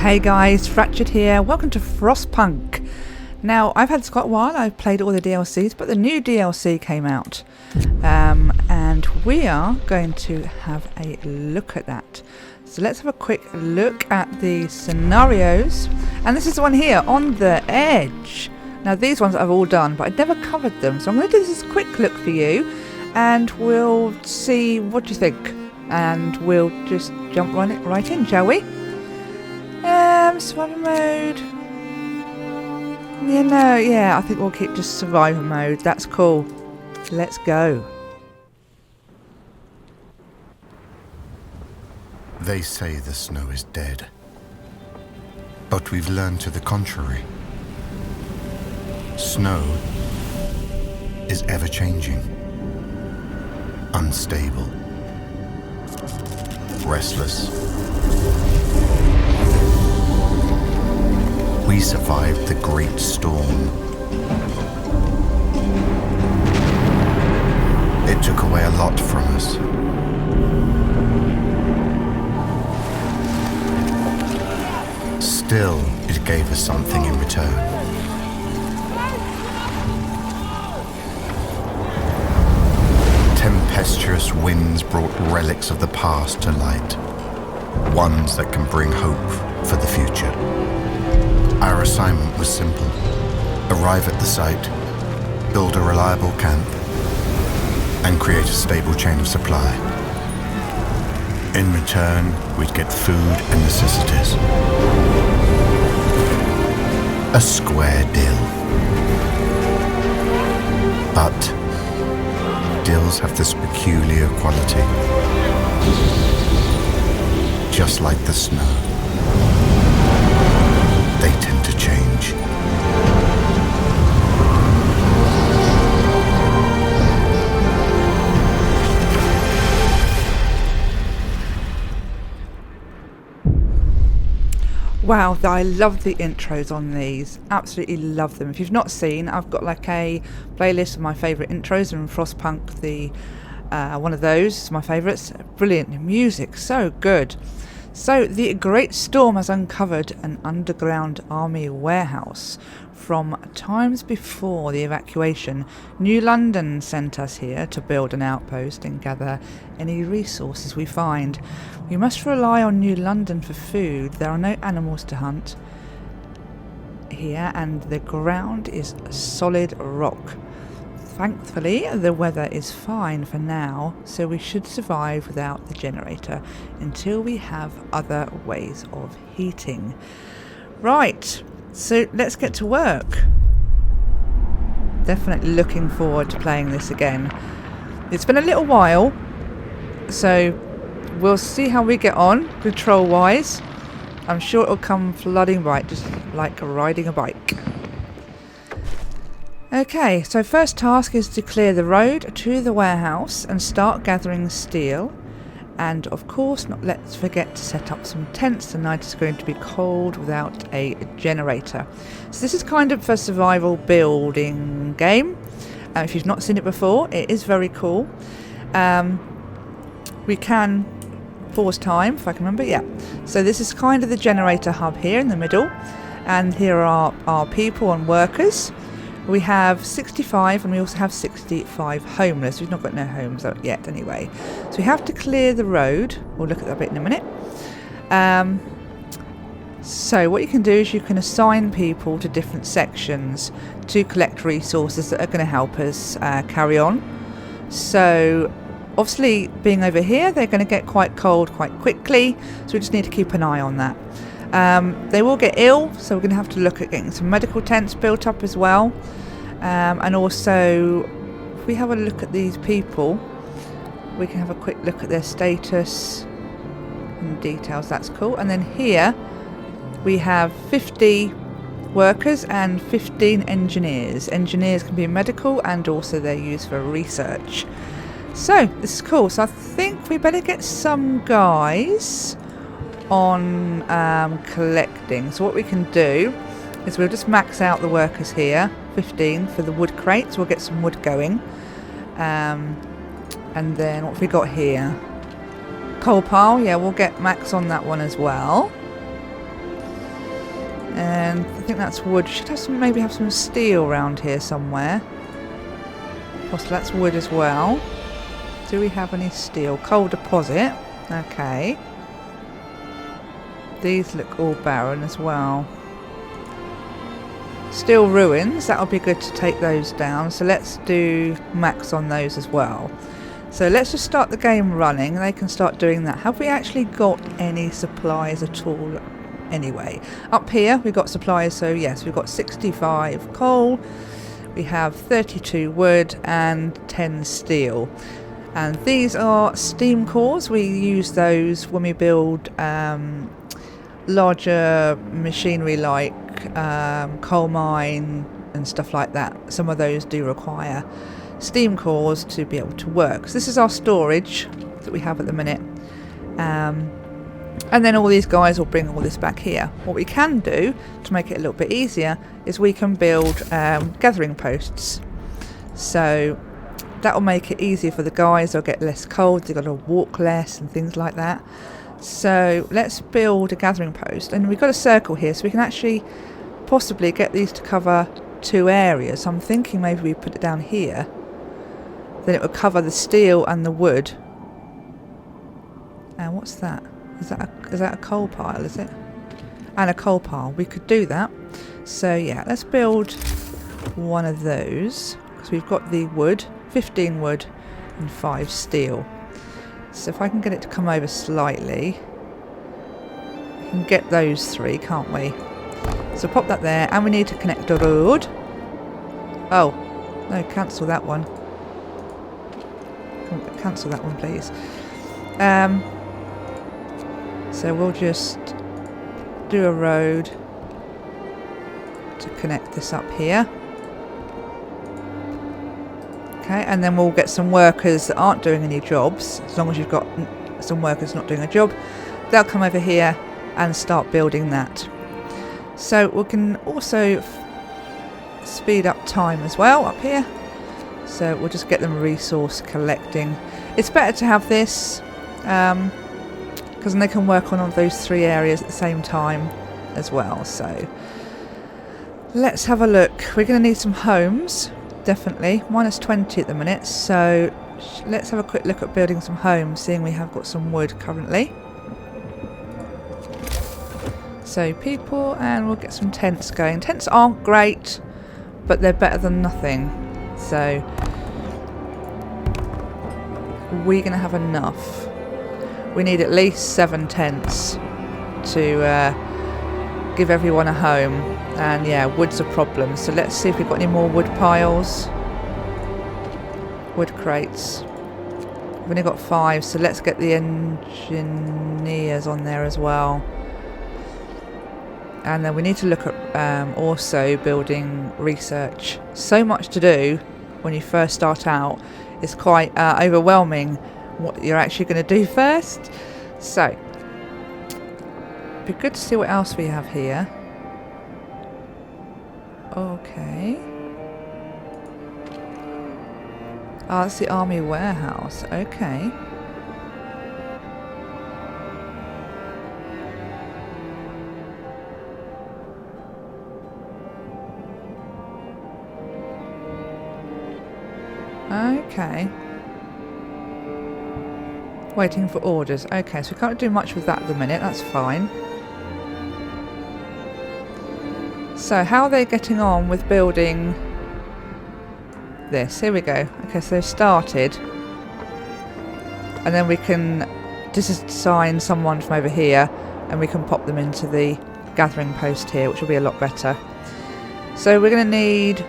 Hey guys, Fractured here. Welcome to Frostpunk. Now, I've had quite a while. I've played all the DLCs, but the new DLC came out. And we are going to have a look at that. So let's have a quick look at the scenarios. And this is the one here, On the Edge. Now, these ones I've all done, but I've never covered them. So I'm going to do this quick look for you. And we'll see what you think. And we'll just jump right in, shall we? Survival mode. I think we'll keep just survival mode. That's cool. Let's go. They say the snow is dead. But we've learned to the contrary. Snow is ever-changing, unstable, restless. We survived the great storm. It took away a lot from us. Still, it gave us something in return. Tempestuous winds brought relics of the past to light, ones that can bring hope for the future. Our assignment was simple. Arrive at the site, build a reliable camp, and create a stable chain of supply. In return, we'd get food and necessities. A square deal. But deals have this peculiar quality. Just like the snow, they tend to change. Wow, I love the intros on these. Absolutely love them. If you've not seen, I've got like a playlist of my favourite intros, and Frostpunk, one of those is my favourites. Brilliant music, so good. So, the Great Storm has uncovered an underground army warehouse. From times before the evacuation, New London sent us here to build an outpost and gather any resources we find. We must rely on New London for food. There are no animals to hunt here, and the ground is solid rock. Thankfully, the weather is fine for now, so we should survive without the generator until we have other ways of heating. Right, so let's get to work. Definitely looking forward to playing this again. It's been a little while, so we'll see how we get on control-wise. I'm sure it'll come flooding right, just like riding a bike. Okay, so first task is to clear the road to the warehouse and start gathering steel. And of course, let's forget to set up some tents. The night is going to be cold without a generator. So this is kind of a survival building game. If you've not seen it before, it is very cool. We can pause time, if I can remember, yeah. So this is kind of the generator hub here in the middle. And here are our people and workers. We have 65 and we also have 65 homeless. We've not got no homes yet anyway. So we have to clear the road. We'll look at that bit in a minute. So what you can do is you can assign people to different sections to collect resources that are going to help us carry on. So obviously being over here, they're going to get quite cold quite quickly. So we just need to keep an eye on that. They will get ill, so we're going to have to look at getting some medical tents built up as well. And also, if we have a look at these people, we can have a quick look at their status and details. That's cool. And then here, we have 50 workers and 15 engineers. Engineers can be medical and also they're used for research. So, this is cool. So I think we better get some guys on collecting. So what we can do is we'll just max out the workers here, 15 for the wood crates. We'll get some wood going, and then what have we got here? Coal pile, yeah, we'll get max on that one as well. And I think that's wood. Should have some, maybe have some steel around here somewhere. Possibly that's wood as well. Do we have any steel? Coal deposit. Okay. These look all barren as well. Steel ruins. That'll be good to take those down. So let's do max on those as well. So let's just start the game running. They can start doing that. Have we actually got any supplies at all? Anyway, up here we've got supplies. So yes, we've got 65 coal. We have 32 wood and 10 steel. And these are steam cores. We use those when we build larger machinery like coal mine and stuff like that. Some of those do require steam cores to be able to work. So this is our storage that we have at the minute. And then all these guys will bring all this back here. What we can do to make it a little bit easier is we can build gathering posts. So that will make it easier for the guys. They'll get less cold, they've got to walk less and things like that. So let's build a gathering post. And we've got a circle here, so we can actually possibly get these to cover 2 areas. So I'm thinking maybe we put it down here. Then it will cover the steel and the wood. And what's that? Is that a coal pile, is it? And a coal pile. We could do that. So yeah, let's build one of those. Because we've got the wood, 15 wood and 5 steel. So if I can get it to come over slightly, we can get those 3, can't we? So pop that there, and we need to connect the road. Oh, no, cancel that one. Cancel that one, please. So we'll just do a road to connect this up here. Okay, and then we'll get some workers that aren't doing any jobs. As long as you've got some workers not doing a job, they'll come over here and start building that. So we can also speed up time as well up here. So we'll just get them resource collecting. It's better to have this because then they can work on all those 3 areas at the same time as well. So let's have a look. We're going to need some homes, definitely. Minus 20 at the minute. So let's have a quick look at building some homes, seeing we have got some wood currently. So people, and we'll get some tents going. Tents aren't great, but they're better than nothing. So we're going to have enough. We need at least 7 tents to give everyone a home. And yeah, wood's a problem. So let's see if we've got any more wood piles. Wood crates. We've only got 5, so let's get the engineers on there as well. And then we need to look at also building research. So much to do when you first start out. It's quite overwhelming what you're actually going to do first. So, it'd be good to see what else we have here. Okay. Oh, that's the army warehouse. Okay. Okay. Waiting for orders. Okay, so we can't do much with that at the minute. That's fine. So how are they getting on with building this? Here we go. Okay, so they've started. And then we can disassign someone from over here and we can pop them into the gathering post here, which will be a lot better. So we're going to need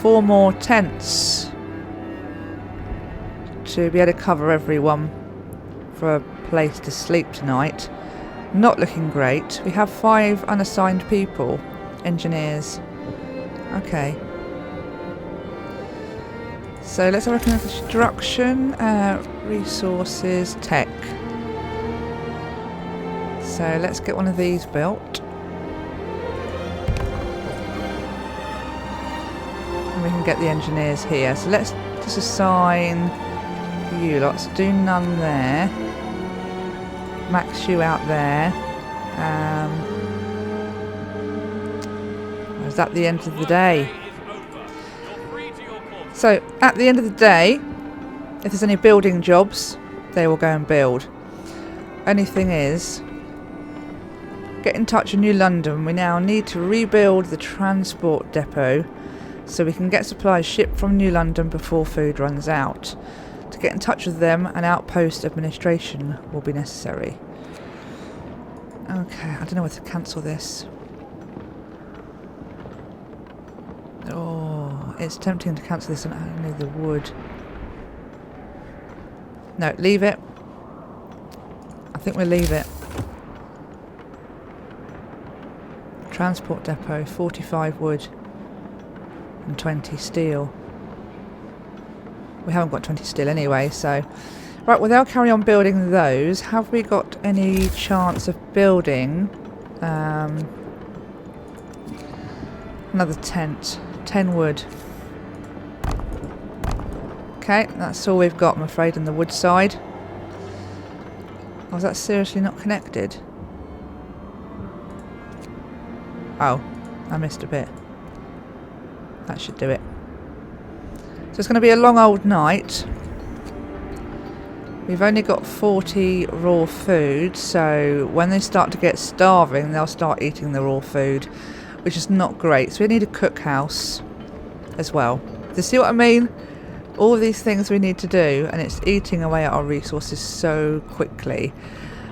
4 more tents to be able to cover everyone for a place to sleep tonight. Not looking great. We have 5 unassigned people. Engineers. Okay. So let's have a look at construction, resources, tech. So let's get one of these built. And we can get the engineers here. So let's just assign you lots. Do none there. Max you out there. It's at the end of the day. So, at the end of the day, if there's any building jobs, they will go and build. Only thing is, get in touch with New London. We now need to rebuild the transport depot so we can get supplies shipped from New London before food runs out. To get in touch with them, an outpost administration will be necessary. Okay, I don't know whether to cancel this. Oh, it's tempting to cancel this on only the wood. No, leave it. I think we'll leave it. Transport depot, 45 wood and 20 steel. We haven't got 20 steel anyway, so... Right, well they'll carry on building those. Have we got any chance of building another tent? 10 wood. Okay, that's all we've got, I'm afraid, on the wood side. Oh, is that seriously not connected? Oh, I missed a bit. That should do it. So it's going to be a long old night. We've only got 40 raw food, so when they start to get starving, they'll start eating the raw food, which is not great. So we need a cookhouse as well. Do you see what I mean? All of these things we need to do, and it's eating away at our resources so quickly.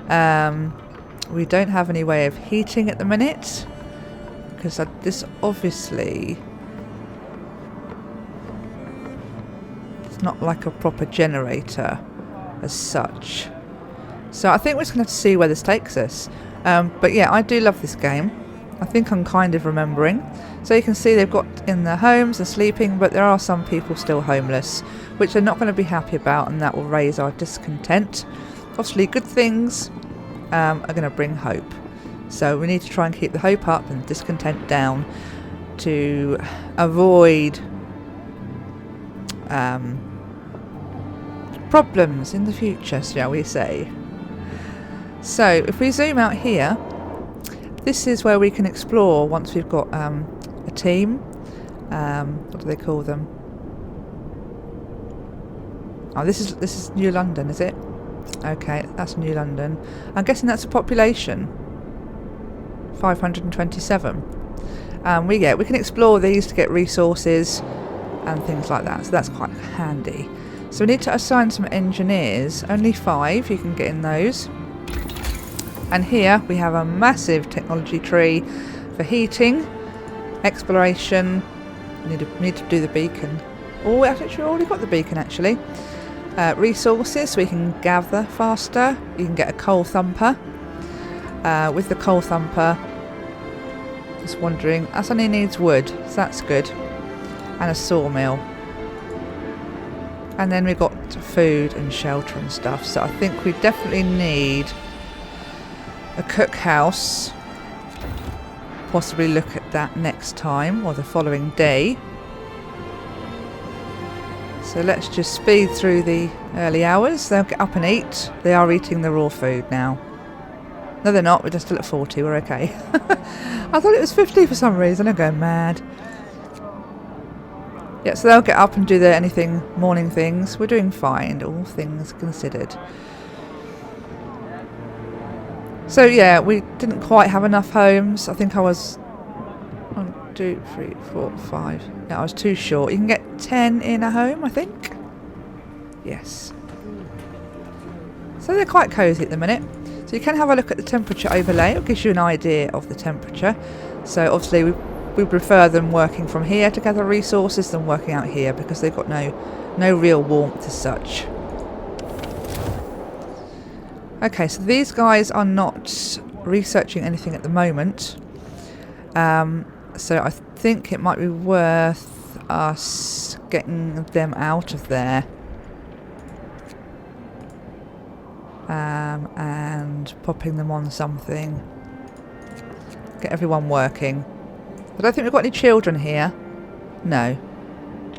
We don't have any way of heating at the minute, because this obviously... it's not like a proper generator as such. So I think we're just going to have to see where this takes us. But yeah, I do love this game. I think I'm kind of remembering. So you can see they've got in their homes and sleeping, but there are some people still homeless, which they're not going to be happy about, and that will raise our discontent. Obviously, good things are going to bring hope. So we need to try and keep the hope up and discontent down to avoid problems in the future, shall we say. So if we zoom out here, this is where we can explore once we've got a team. What do they call them? Oh, this is New London, is it? Okay, that's New London. I'm guessing that's a population. 527. We can explore these to get resources and things like that. So that's quite handy. So we need to assign some engineers. Only 5. You can get in those. And here we have a massive technology tree for heating, exploration. We need to do the beacon. Oh, we've actually already got the beacon actually. Resources, so we can gather faster. You can get a coal thumper. With the coal thumper, just wondering, that only needs wood, so that's good. And a sawmill. And then we've got food and shelter and stuff. So I think we definitely need a cookhouse. Possibly look at that next time or the following day. So let's just speed through the early hours. They'll get up and eat. They are eating the raw food now. No, they're not. We're just still at 40. We're okay. I thought it was 50 for some reason. I'm going mad. Yeah, so they'll get up and do their morning things. We're doing fine, all things considered. So yeah, we didn't quite have enough homes. I think I was 1, 2, 3, 4, 5. Yeah, I was too short. You can get 10 in a home, I think. Yes. So they're quite cosy at the minute. So you can have a look at the temperature overlay. It gives you an idea of the temperature. So obviously we prefer them working from here to gather resources than working out here, because they've got no real warmth as such. Okay, so these guys are not researching anything at the moment. So I think it might be worth us getting them out of there. And popping them on something. Get everyone working. I don't think we've got any children here. No.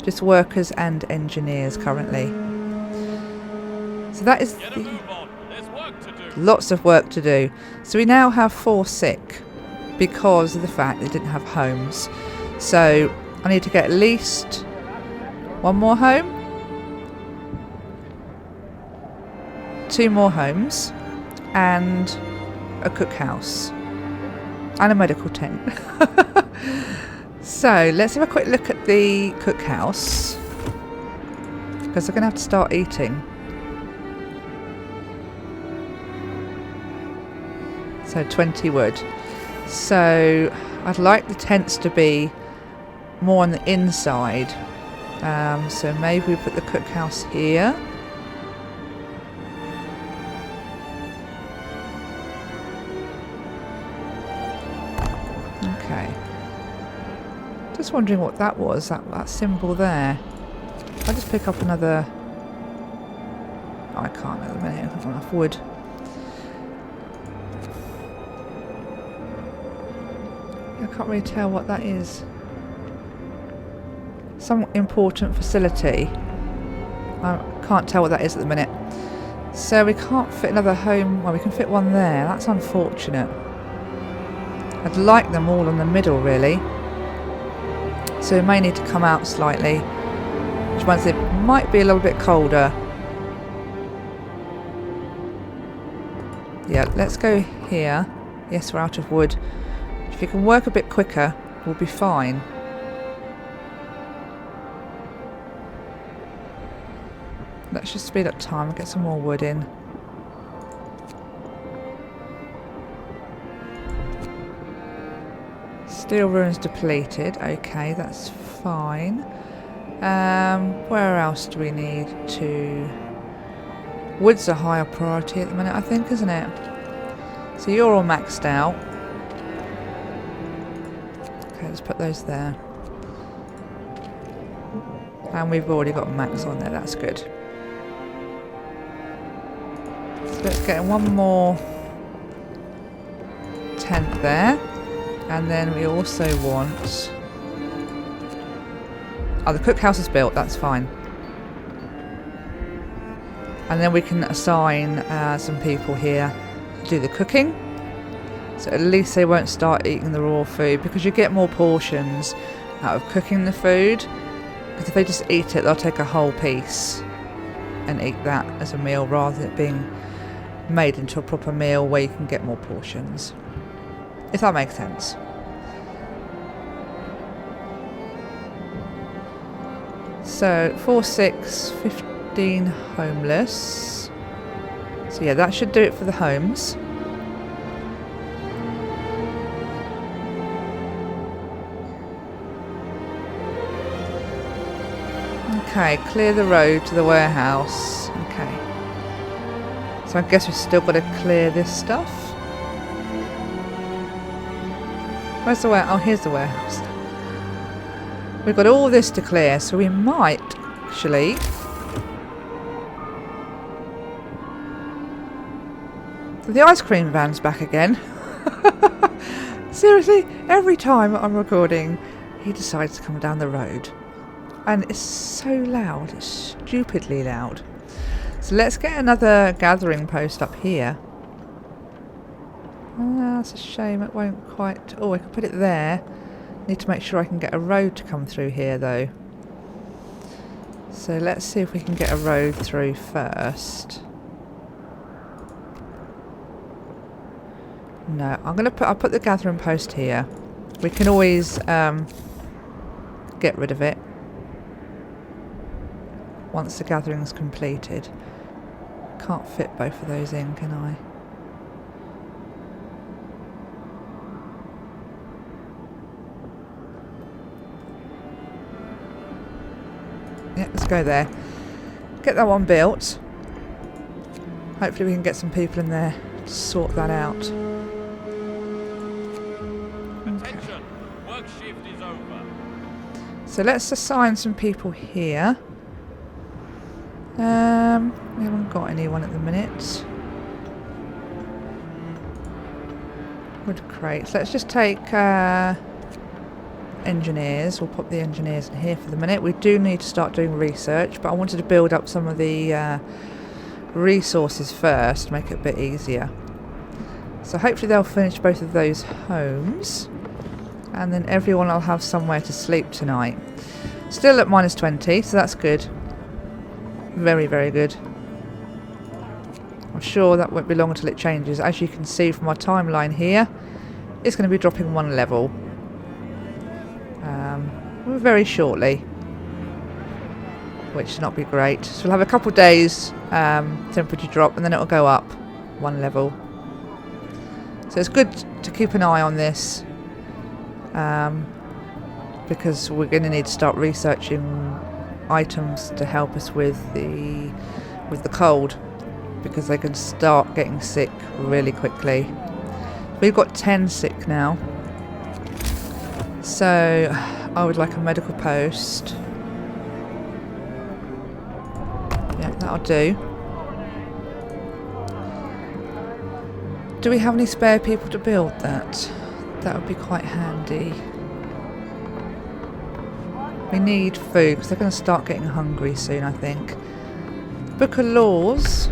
Just workers and engineers currently. So that is lots of work to do. So we now have 4 sick because of the fact they didn't have homes. So I need to get at least one more home, 2 more homes, and a cookhouse and a medical tent. So let's have a quick look at the cookhouse, because I'm going to have to start eating. So 20 wood. So I'd like the tents to be more on the inside. So maybe we put the cookhouse here. Okay. Just wondering what that was, that symbol there. I'll just pick up another... Oh, I can't at the minute, I've got enough wood. I can't really tell what that is. Some important facility. I can't tell what that is at the minute. So we can't fit another home. Well, we can fit one there. That's unfortunate. I'd like them all in the middle, really. So we may need to come out slightly, which means it might be a little bit colder. Yeah, let's go here. Yes, we're out of wood. If you can work a bit quicker, we'll be fine. Let's just speed up time and get some more wood in. Steel runes depleted. Okay, that's fine. Where else do we need to... Wood's a higher priority at the minute, I think, isn't it? So you're all maxed out. Okay, let's put those there. And we've already got max on there, that's good. So let's get one more tent there. And then we also want... Oh, the cookhouse is built, that's fine. And then we can assign some people here to do the cooking. So at least they won't start eating the raw food, because you get more portions out of cooking the food. Because if they just eat it, they'll take a whole piece and eat that as a meal, rather than it being made into a proper meal where you can get more portions. If that makes sense. So 4, 6, 15 homeless. So yeah, that should do it for the homes. Okay, clear the road to the warehouse. Okay. So I guess we've still got to clear this stuff. Where's the warehouse? Oh, here's the warehouse. We've got all this to clear, so we might actually... The ice cream van's back again. Seriously, every time I'm recording, he decides to come down the road. And it's so loud, it's stupidly loud. So let's get another gathering post up here. That's a shame, it won't quite... Oh, I can put it there. Need to make sure I can get a road to come through here though. So let's see if we can get a road through first. No, I'll put the gathering post here. We can always get rid of it once the gathering's completed. Can't fit both of those in, can I? Yeah, let's go there. Get that one built. Hopefully we can get some people in there to sort that out. Okay. Work shift is over. So let's assign some people here. We haven't got anyone at the minute. Wood crates. Let's just take engineers. We'll put the engineers in here for the minute. We do need to start doing research, but I wanted to build up some of the resources first, make it a bit easier. So hopefully they'll finish both of those homes. And then everyone will have somewhere to sleep tonight. Still at -20, so that's good. Very, very good. I'm sure that won't be long until it changes. As you can see from my timeline here, it's going to be dropping 1 level. Very shortly. Which should not be great. So we'll have a couple of days temperature drop and then it'll go up 1 level. So it's good to keep an eye on this. Because we're going to need to start researching items to help us with the cold, because they can start getting sick really quickly. We've got 10 sick now, so I would like a medical post. Yeah, that'll do. Do we have any spare people to build that? That would be quite handy. We need food because they're going to start getting hungry soon, I think. Book of Laws.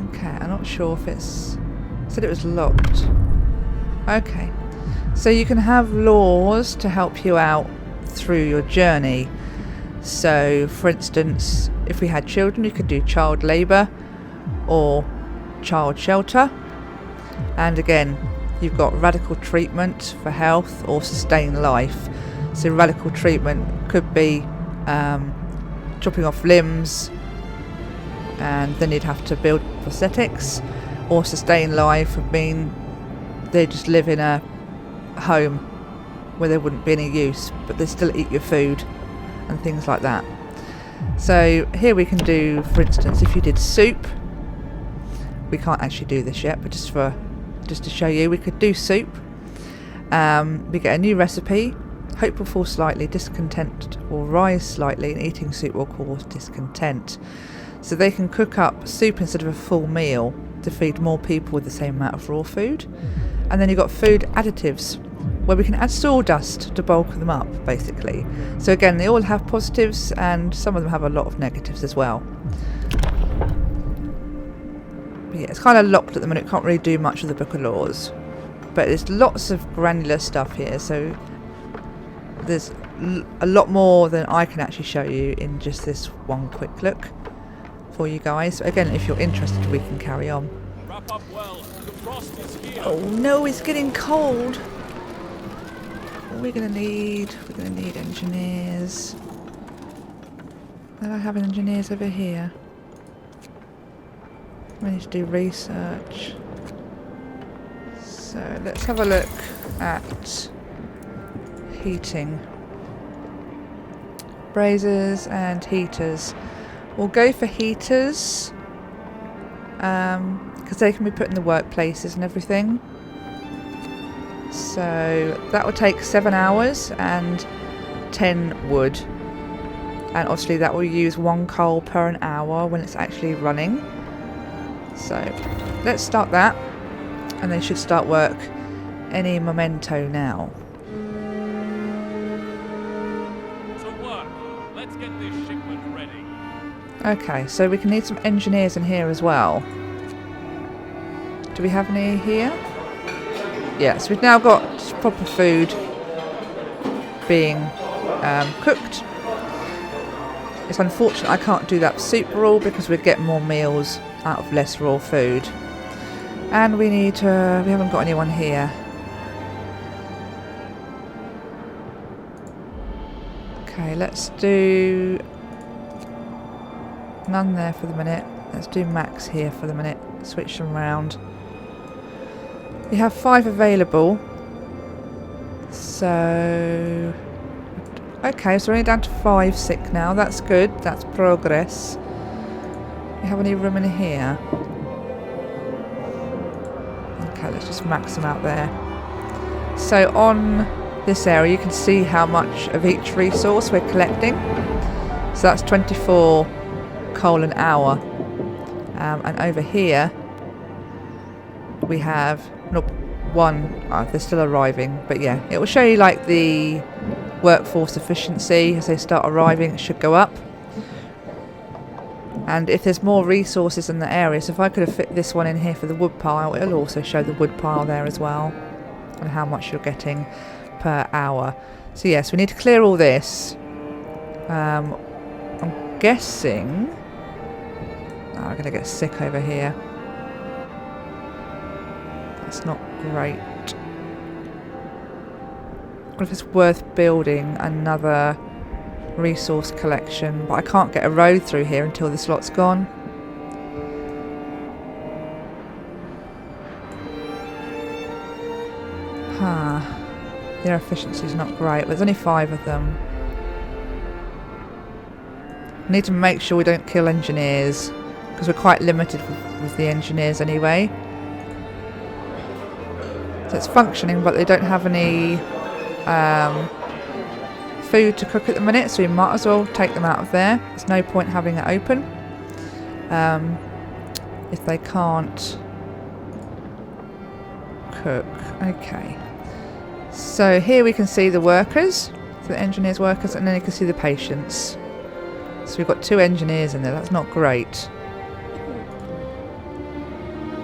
Okay, I'm not sure if it's... said it was locked. Okay. So you can have laws to help you out through your journey. So, for instance, if we had children, you could do child labour or child shelter. And again, you've got radical treatment for health or sustain life. So radical treatment could be chopping off limbs, and then you'd have to build prosthetics. Or sustain life would mean they just live in a home where there wouldn't be any use, but they still eat your food and things like that. So here we can do, for instance, if you did soup. We can't actually do this yet, but just to show you, we could do soup. We get a new recipe. Hope will fall slightly, discontent will rise slightly, and eating soup will cause discontent. So they can cook up soup instead of a full meal to feed more people with the same amount of raw food. And then you've got food additives, where we can add sawdust to bulk them up, basically. So again, they all have positives, and some of them have a lot of negatives as well. But yeah, it's kind of locked at the minute, can't really do much of the Book of Laws. But there's lots of granular stuff here, so there's a lot more than I can actually show you in just this one quick look for you guys. So again, if you're interested, we can carry on. Wrap up well. The frost is here. Oh no, it's getting cold. What are we gonna need? We're gonna need engineers. Do I have engineers over here? We need to do research. So let's have a look at heating. Braziers and heaters. We'll go for heaters because they can be put in the workplaces and everything. So that will take 7 hours and 10 wood. And obviously that will use 1 coal per an hour when it's actually running. So let's start that, and they should start work any momento now. To work. Let's get this shipment ready. Okay, so we can need some engineers in here as well. Do we have any here? Yes, we've now got proper food being cooked. It's unfortunate I can't do that soup raw because we'd get more meals out of less raw food. And we need to... we haven't got anyone here. Okay, let's do... none there for the minute. Let's do Max here for the minute. Switch them around. We have 5 available. So... okay, so we're only down to 5 sick now. That's good. That's progress. Do we have any room in here? Okay, let's just max them out there. So on this area, you can see how much of each resource we're collecting. So that's 24 coal an hour. And over here, we have they're still arriving, but yeah, it will show you like the workforce efficiency as they start arriving. It should go up. And if there's more resources in the area, so if I could have fit this one in here for the wood pile, it'll also show the wood pile there as well, and how much you're getting per hour. So yes, we need to clear all this. I'm guessing... Oh, I'm going to get sick over here. That's not great. I wonder if it's worth building another resource collection, but I can't get a road through here until this lot's gone. Their efficiency is not great, but there's only 5 of them. We need to make sure we don't kill engineers, because we're quite limited with the engineers anyway. So it's functioning, but they don't have any food to cook at the minute, so we might as well take them out of there. There's no point having it open if they can't cook. Okay, so here we can see the workers, so the engineers workers, and then you can see the patients. So we've got 2 engineers in there. That's not great.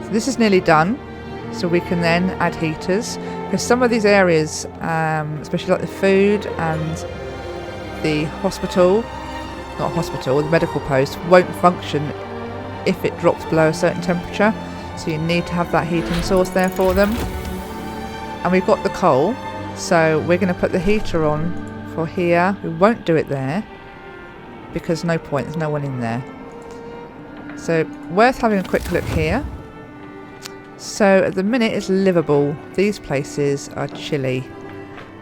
So this is nearly done, so we can then add heaters, because some of these areas, especially like the food and the hospital, not hospital, the medical post, won't function if it drops below a certain temperature, so you need to have that heating source there for them. And we've got the coal, so we're going to put the heater on for here. We won't do it there because no point, there's no one in there. So worth having a quick look here. So at the minute it's livable. These places are chilly.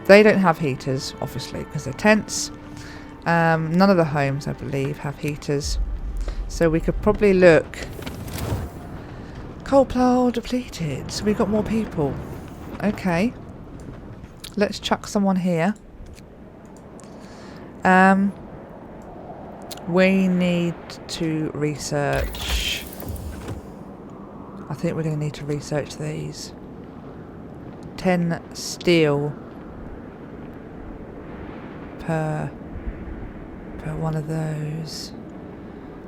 They don't have heaters, obviously, because they're tents. None of the homes, I believe, have heaters. So we could probably look. Coal pile depleted. So we've got more people. Okay. Let's chuck someone here. We need to research. I think we're going to need to research these. 10 steel per one of those.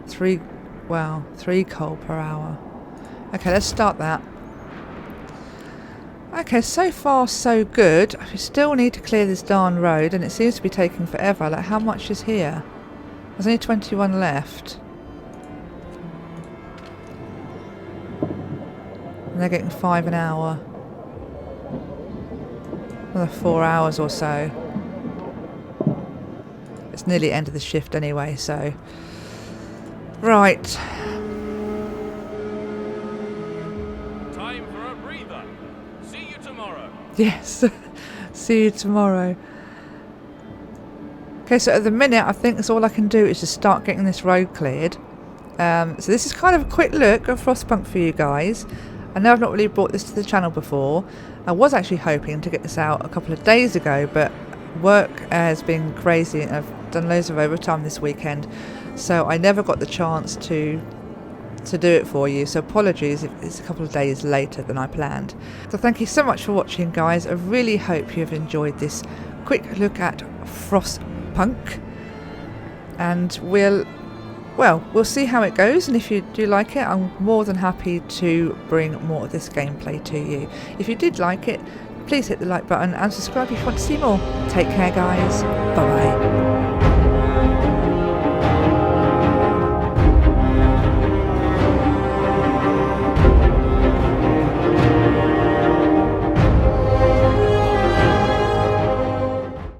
3 coal per hour. Okay, let's start that. Okay, so far so good. We still need to clear this darn road, and it seems to be taking forever. Like, how much is here? There's only 21 left. And they're getting 5 an hour. Another 4 hours or so. It's nearly end of the shift anyway, so... Right. Time for a breather. See you tomorrow. Yes. See you tomorrow. Okay, so at the minute, I think that's all I can do is just start getting this road cleared. So this is kind of a quick look at Frostpunk for you guys. I know I've not really brought this to the channel before. I was actually hoping to get this out a couple of days ago, but work has been crazy and I've done loads of overtime this weekend. So I never got the chance to do it for you. So apologies if it's a couple of days later than I planned. So thank you so much for watching, guys. I really hope you've enjoyed this quick look at Frostpunk. And we'll see how it goes, and if you do like it, I'm more than happy to bring more of this gameplay to you. If you did like it, please hit the like button and subscribe if you want to see more. Take care, guys. Bye bye.